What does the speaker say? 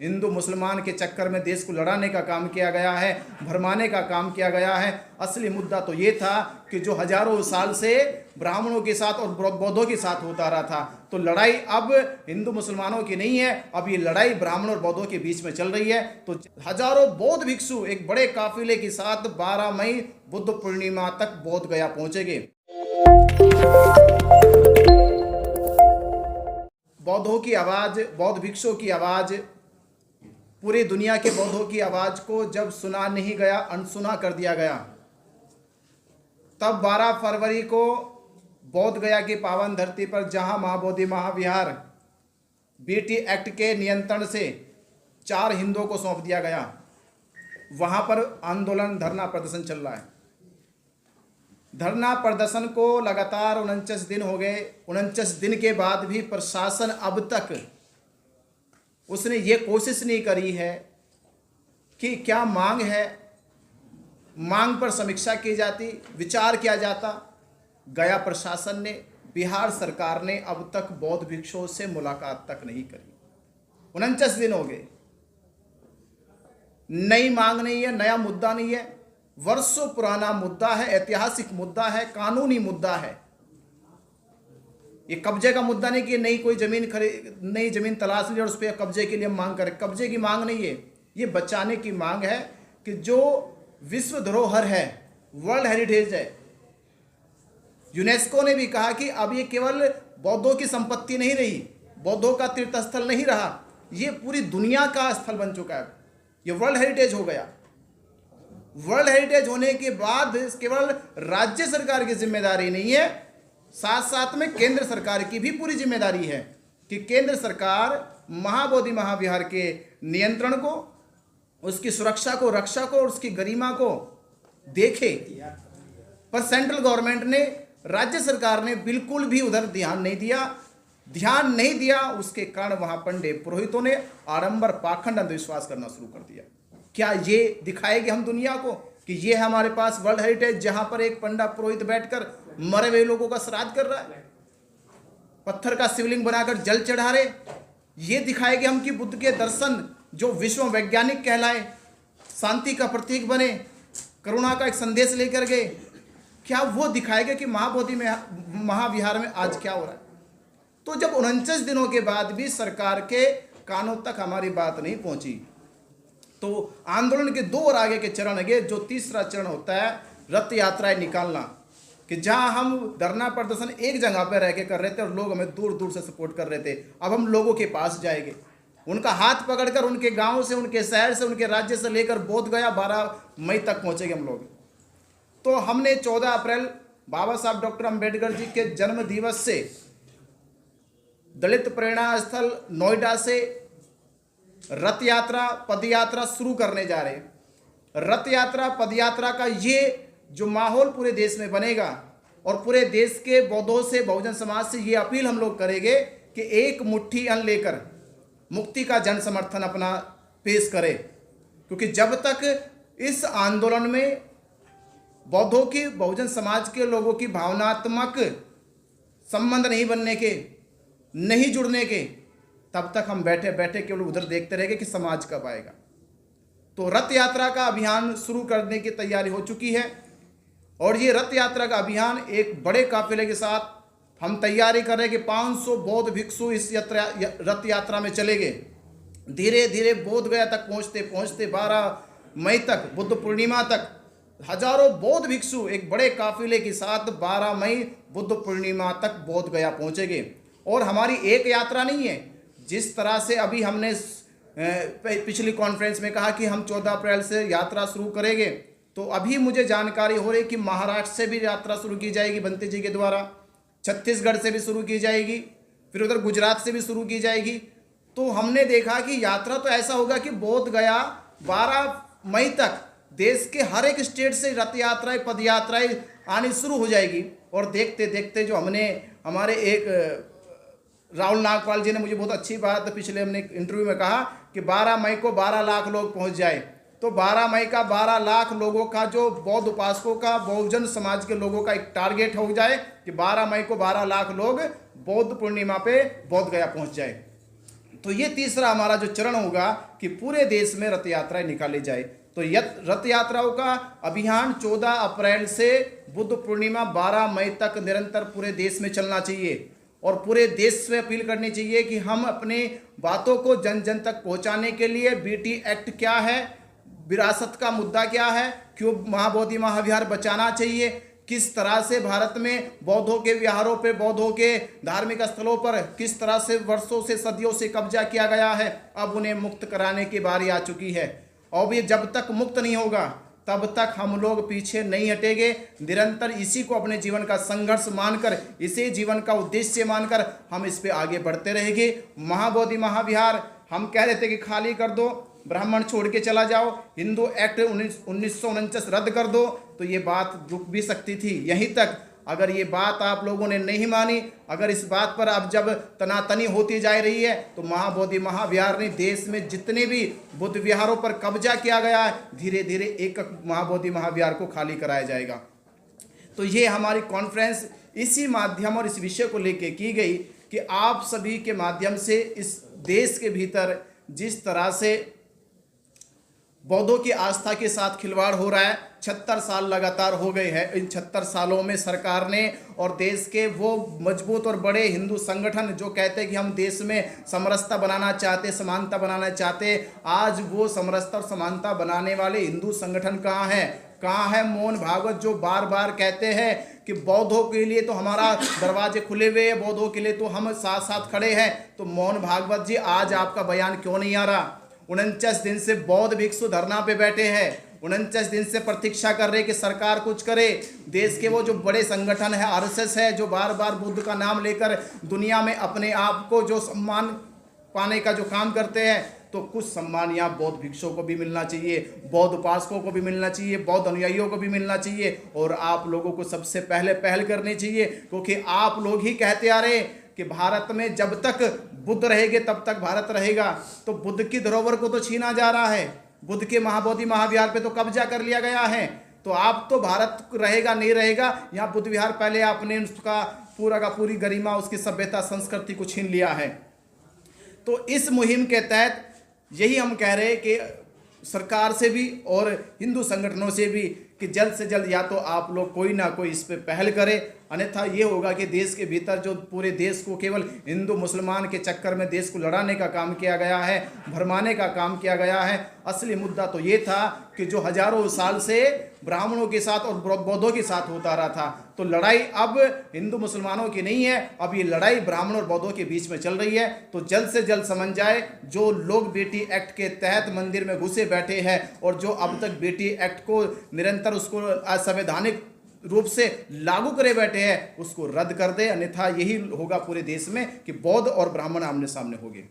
हिंदू मुसलमान के चक्कर में देश को लड़ाने का काम किया गया है, भरमाने का काम किया गया है। असली मुद्दा तो ये था कि जो हजारों साल से ब्राह्मणों के साथ और बौद्धों के साथ होता रहा था, तो लड़ाई अब हिंदू मुसलमानों की नहीं है, अब ये लड़ाई ब्राह्मण और बौद्धों के बीच में चल रही है। तो हजारों बौद्ध भिक्षु एक बड़े काफिले के साथ 12 मई बुद्ध पूर्णिमा तक बोध गया पहुंचेंगे। बौद्धों की आवाज, बौद्ध भिक्षुओं की आवाज, पूरी दुनिया के बौद्धों की आवाज को जब सुना नहीं गया, अनसुना कर दिया गया, तब 12 फरवरी को बोध गया की पावन धरती पर, जहां महाबोधि महाविहार बीटी एक्ट के नियंत्रण से 4 हिंदुओं को सौंप दिया गया, वहां पर आंदोलन, धरना प्रदर्शन चल रहा है। धरना प्रदर्शन को लगातार 49 दिन हो गए। 49 दिन के बाद भी प्रशासन अब तक उसने ये कोशिश नहीं करी है कि क्या मांग है, मांग पर समीक्षा की जाती, विचार किया जाता। गया प्रशासन ने, बिहार सरकार ने अब तक बौद्ध भिक्षुओं से मुलाकात तक नहीं करी। 49 दिन हो गए, नई मांग नहीं है, नया मुद्दा नहीं है, वर्षों पुराना मुद्दा है, ऐतिहासिक मुद्दा है, कानूनी मुद्दा है। ये कब्जे का मुद्दा नहीं कि नई कोई जमीन नई जमीन तलाश ली और उस पर कब्जे के लिए मांग करें। कब्जे की मांग नहीं है, ये बचाने की मांग है कि जो विश्व धरोहर है, वर्ल्ड हेरिटेज है। यूनेस्को ने भी कहा कि अब ये केवल बौद्धों की संपत्ति नहीं रही, बौद्धों का तीर्थस्थल नहीं रहा, ये पूरी दुनिया का स्थल बन चुका है, ये वर्ल्ड हेरिटेज हो गया। वर्ल्ड हेरिटेज होने के बाद केवल राज्य सरकार की जिम्मेदारी नहीं है, साथ साथ में केंद्र सरकार की भी पूरी जिम्मेदारी है कि केंद्र सरकार महाबोधि महाविहार के नियंत्रण को, उसकी सुरक्षा को, रक्षा को और उसकी गरिमा को देखे। पर सेंट्रल गवर्नमेंट ने, राज्य सरकार ने बिल्कुल भी उधर ध्यान नहीं दिया। उसके कारण वहां पंडे पुरोहितों ने आडंबर, पाखंड, अंधविश्वास करना शुरू कर दिया। क्या ये दिखाएंगे हम दुनिया को कि ये है हमारे पास वर्ल्ड हेरिटेज, जहां पर एक पंडा पुरोहित बैठकर मरे हुए लोगों का श्राद्ध कर रहा है, पत्थर का शिवलिंग बनाकर जल चढ़ा रहे? ये दिखाएंगे हम कि बुद्ध के दर्शन, जो विश्व वैज्ञानिक कहलाए, शांति का प्रतीक बने, करुणा का एक संदेश लेकर गए, क्या वो दिखाएंगे कि महाबोधि में महाविहार में आज क्या हो रहा है? तो जब 49 दिनों के बाद भी सरकार के कानों तक हमारी बात नहीं पहुंची, तो आंदोलन के 2 और आगे के चरण है। जो तीसरा चरण होता है रथ यात्राएं निकालना, कि जहां हम धरना प्रदर्शन एक जगह पर रह के कर रहे थे और लोग हमें दूर दूर से सपोर्ट कर रहे थे, अब हम लोगों के पास जाएंगे, उनका हाथ पकड़कर उनके गांव से, उनके शहर से, उनके राज्य से लेकर बोध गया 12 मई तक पहुंचेंगे हम लोग। तो हमने 14 अप्रैल बाबा साहब डॉक्टर अंबेडकर जी के जन्म दिवस से दलित प्रेरणा स्थल नोएडा से रथ यात्रा, पद यात्रा शुरू करने जा रहे हैं। रथ यात्रा, पद यात्रा का ये जो माहौल पूरे देश में बनेगा और पूरे देश के बौद्धों से, बहुजन समाज से ये अपील हम लोग करेंगे कि एक मुट्ठी अन्न लेकर मुक्ति का जन समर्थन अपना पेश करें, क्योंकि जब तक इस आंदोलन में बौद्धों की, बहुजन समाज के लोगों की भावनात्मक संबंध नहीं बनने के, नहीं जुड़ने के, तब तक हम बैठे बैठे केवल उधर देखते रहेंगे कि समाज कब आएगा। तो रथ यात्रा का अभियान शुरू करने की तैयारी हो चुकी है और ये रथ यात्रा का अभियान एक बड़े काफिले के साथ हम तैयारी कर रहे हैं कि 500 बौद्ध भिक्षु इस रथ यात्रा में चलेंगे। धीरे धीरे बोध गया तक पहुंचते पहुंचते 12 मई तक, बुद्ध पूर्णिमा तक, हजारों बौद्ध भिक्षु एक बड़े काफिले के साथ 12 मई बुद्ध पूर्णिमा तक बोध गया पहुंचेंगे। और हमारी एक यात्रा नहीं है, जिस तरह से अभी हमने पिछली कॉन्फ्रेंस में कहा कि हम 14 अप्रैल से यात्रा शुरू करेंगे, तो अभी मुझे जानकारी हो रही कि महाराष्ट्र से भी यात्रा शुरू की जाएगी बंती जी के द्वारा, छत्तीसगढ़ से भी शुरू की जाएगी, फिर उधर गुजरात से भी शुरू की जाएगी। तो हमने देखा कि यात्रा तो ऐसा होगा कि बोध गया 12 मई तक देश के हर एक स्टेट से रथ यात्राएं, पद यात्राएं आनी शुरू हो जाएगी। और देखते देखते जो हमारे एक राहुल नागपाल जी ने मुझे बहुत अच्छी बात पिछले हमने इंटरव्यू में कहा कि 12 मई को 12 लाख लोग पहुंच जाए। तो 12 मई का 12 लाख लोगों का, जो बौद्ध उपासकों का, बहुजन समाज के लोगों का एक टारगेट हो जाए कि 12 मई को 12 लाख लोग बौद्ध पूर्णिमा पे बोध गया पहुंच जाए। तो ये तीसरा हमारा जो चरण होगा कि पूरे देश में रथ यात्राएं निकाली जाए। तो रथ यात्राओं का अभियान 14 अप्रैल से बुद्ध पूर्णिमा 12 मई तक निरंतर पूरे देश में चलना चाहिए और पूरे देश से अपील करनी चाहिए कि हम अपनी बातों को जन जन तक पहुंचाने के लिए बीटी एक्ट क्या है, विरासत का मुद्दा क्या है, क्यों महाबोधि महाविहार बचाना चाहिए, किस तरह से भारत में बौद्धों के विहारों पे, बौद्धों के धार्मिक स्थलों पर किस तरह से वर्षों से सदियों से कब्जा किया गया है, अब उन्हें मुक्त कराने की बारी आ चुकी है। और ये जब तक मुक्त नहीं होगा तब तक हम लोग पीछे नहीं हटेंगे। निरंतर इसी को अपने जीवन का संघर्ष मानकर, इसे जीवन का उद्देश्य मानकर हम इस पे आगे बढ़ते रहेंगे। महाबोधि महाविहार हम कह रहे थे कि खाली कर दो, ब्राह्मण छोड़ के चला जाओ, हिंदू एक्ट 1949 रद्द कर दो, तो ये बात रुक भी सकती थी यहीं तक। अगर ये बात आप लोगों ने नहीं मानी, अगर इस बात पर अब जब तनातनी होती जा रही है, तो महाबोधि महाविहार ने देश में जितने भी बुद्ध विहारों पर कब्जा किया गया है, धीरे धीरे एक महाबोधि महाविहार को खाली कराया जाएगा। तो ये हमारी कॉन्फ्रेंस इसी माध्यम और इस विषय को लेके की गई कि आप सभी के माध्यम से इस देश के भीतर जिस तरह से बौद्धों की आस्था के साथ खिलवाड़ हो रहा है, 76 साल लगातार हो गए हैं। इन 76 सालों में सरकार ने और देश के वो मजबूत और बड़े हिंदू संगठन जो कहते हैं कि हम देश में समरसता बनाना चाहते, समानता बनाना चाहते, आज वो समरसता और समानता बनाने वाले हिंदू संगठन कहाँ हैं? कहाँ है मोहन भागवत जो बार बार कहते हैं कि बौद्धों के लिए तो हमारा दरवाजे खुले हुए हैं, बौद्धों के लिए तो हम साथ साथ खड़े हैं। तो मोहन भागवत जी, आज आपका बयान क्यों नहीं आ रहा? 49 दिन से बौद्ध भिक्षु धरना पे बैठे हैं, 49 दिन से प्रतीक्षा कर रहे कि सरकार कुछ करे। देश के वो जो बड़े संगठन है, आरएसएस है, जो बार बार बुद्ध का नाम लेकर दुनिया में अपने आप को जो सम्मान पाने का जो काम करते हैं, तो कुछ सम्मान यहाँ बौद्ध भिक्षुओं को भी मिलना चाहिए, बौद्ध उपासकों को भी मिलना चाहिए, बौद्ध अनुयायियों को भी मिलना चाहिए। और आप लोगों को सबसे पहले पहल करनी चाहिए, क्योंकि आप लोग ही कहते आ रहे कि भारत में जब तक बुद्ध रहेंगे तब तक भारत रहेगा। तो बुद्ध की धरोहर को तो छीना जा रहा है, बुद्ध के महाबोधि महाविहार पे तो कब्जा कर लिया गया है। तो आप तो भारत रहेगा नहीं रहेगा, यहाँ बुद्ध विहार पहले आपने उसका पूरा का पूरी गरिमा, उसकी सभ्यता संस्कृति को छीन लिया है। तो इस मुहिम के तहत यही हम कह रहे हैं कि सरकार से भी और हिंदू संगठनों से भी कि जल्द से जल्द या तो आप लोग कोई ना कोई इस पे पहल करें, अन्यथा ये होगा कि देश के भीतर जो पूरे देश को केवल हिंदू मुसलमान के चक्कर में देश को लड़ाने का काम किया गया है, भरमाने का काम किया गया है। असली मुद्दा तो ये था कि जो हजारों साल से ब्राह्मणों के साथ और बौद्धों के साथ होता रहा था, तो लड़ाई अब हिंदू मुसलमानों की नहीं है, अब ये लड़ाई ब्राह्मण और बौद्धों के बीच में चल रही है। तो जल्द से जल्द समझ जाए, जो लोग बेटी एक्ट के तहत मंदिर में घुसे बैठे हैं और जो अब तक बेटी एक्ट को निरंतर उसको असंवैधानिक रूप से लागू करे बैठे हैं, उसको रद्द कर दे, अन्यथा यही होगा पूरे देश में कि बौद्ध और ब्राह्मण आमने सामने होंगे।